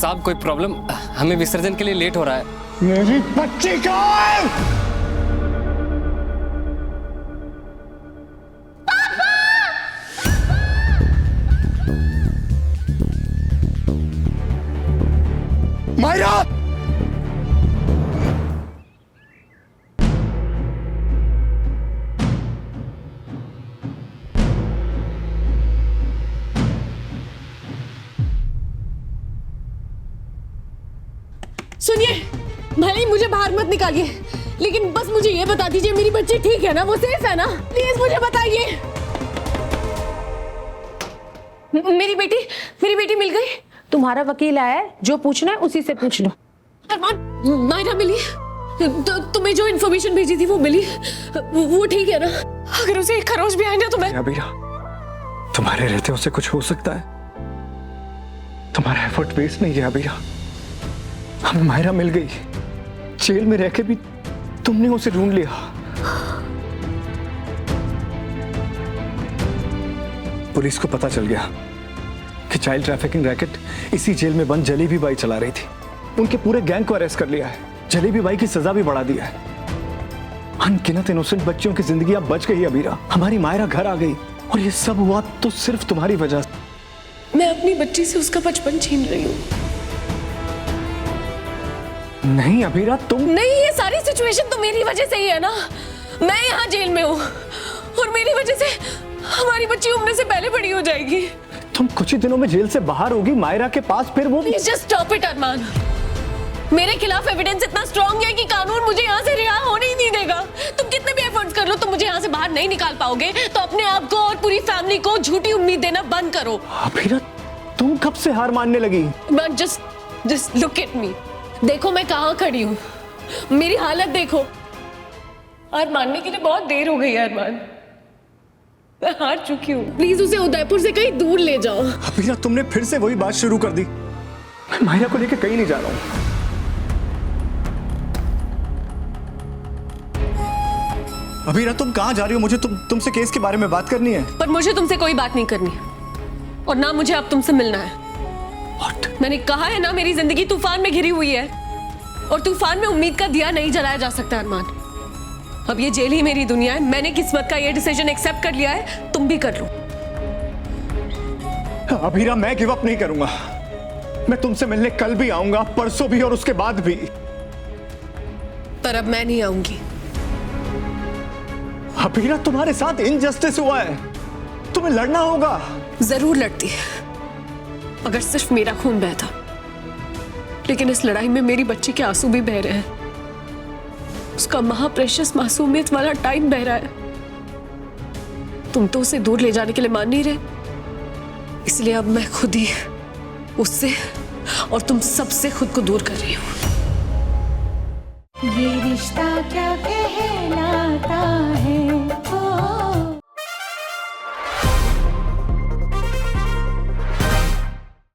साहब कोई प्रॉब्लम? हमें विसर्जन के लिए लेट हो रहा है। मेरी बच्ची कहाँ है? मायरा! सुनिए, भले ही मुझे बाहर मत निकालिए, लेकिन बस मुझे ये बता दीजिए मेरी बच्ची ठीक है ना, वो सेफ है ना? प्लीज मुझे बताइए। मेरी बेटी मिल गई। तुम्हारा वकील आया है, जो पूछना है उसी से पूछ लो। अरमान, मायरा मिली? तुम्हें जो इन्फॉर्मेशन भेजी थी वो मिली? वो ठीक है ना? अगर उसे एक खरोच भी आए ना तो मैं... अबीरा, तुम्हारे रहते उसे कुछ हो सकता है। तुम्हारा एफर्ट वेस्ट नहीं है अबीरा। हमें मायरा मिल गई। जेल में रह के भी तुमने उसे ढूंढ लिया। पुलिस को पता चल गया कि चाइल्ड ट्रैफिकिंग रैकेट इसी जेल में बंद जलेबी बाई चला रही थी। उनके पूरे गैंग को अरेस्ट कर लिया है। जलेबी बाई की सजा भी बढ़ा दी है। अनगिनत इनोसेंट बच्चियों की जिंदगी अब बच गई अबीरा। हमारी मायरा घर आ गई और ये सब हुआ तो सिर्फ तुम्हारी वजह से। मैं अपनी बच्ची से उसका बचपन छीन रही हूँ। नहीं अबीरा, तुम... नहीं, ये सारी सिचुएशन तो मेरी वजह से ही है ना। मैं यहाँ जेल में हूँ और मेरी वजह से हमारी बच्ची उम्र से पहले बड़ी हो जाएगी। तुम कुछ ही दिनों में जेल से बाहर होगी मायरा के पास, फिर वो... Please just stop it, अरमान। मेरे खिलाफ एविडेंस इतना स्ट्रॉन्ग है कि कानून मुझे यहाँ से रिहा होने ही नहीं देगा। तुम कितने भी एफर्ट्स कर लो, तुम मुझे यहाँ से बाहर नहीं निकाल पाओगे। तो अपने आप को और पूरी फैमिली को झूठी उम्मीद देना बंद करो। अबीरा, तुम कब से हार मानने लगी? Just look at me। देखो मैं कहाँ खड़ी हूँ, मेरी हालत देखो। हार मानने के लिए बहुत देर हो गई है अरमान। मैं हार चुकी हूँ। प्लीज उसे उदयपुर से कहीं दूर ले जाओ। अबीरा, तुमने फिर से वही बात शुरू कर दी। मैं मायरा को लेकर कहीं नहीं जा रहा हूँ। अबीरा, तुम कहाँ जा रही हो? मुझे तुमसे केस के बारे में बात करनी है। पर मुझे तुमसे कोई बात नहीं करनी और ना मुझे अब तुमसे मिलना है। What? मैंने कहा है ना, मेरी जिंदगी तूफान में घिरी हुई है और तूफान में उम्मीद का दिया नहीं जलाया जा सकता अरमान। अब ये जेल ही मेरी दुनिया है। मैंने किस्मत का ये डिसीजन एक्सेप्ट कर लिया है, तुम भी कर लो। अबीरा, मैं गिव अप नहीं करूंगा। मैं तुमसे मिलने कल भी आऊंगा, परसों भी और उसके बाद भी। पर अब मैं नहीं आऊंगी। अबीरा, तुम्हारे साथ इनजस्टिस हुआ है, तुम्हें लड़ना होगा। जरूर लड़ती अगर सिर्फ मेरा खून बहता, लेकिन इस लड़ाई में मेरी बच्ची के आंसू भी बह रहे हैं। उसका महाप्रेशियस मासूमियत वाला टाइम बह रहा है। तुम तो उसे दूर ले जाने के लिए मान नहीं रहे, इसलिए अब मैं खुद ही उससे और तुम सबसे खुद को दूर कर रही हूँ। ये रिश्ता क्या कहलाता है।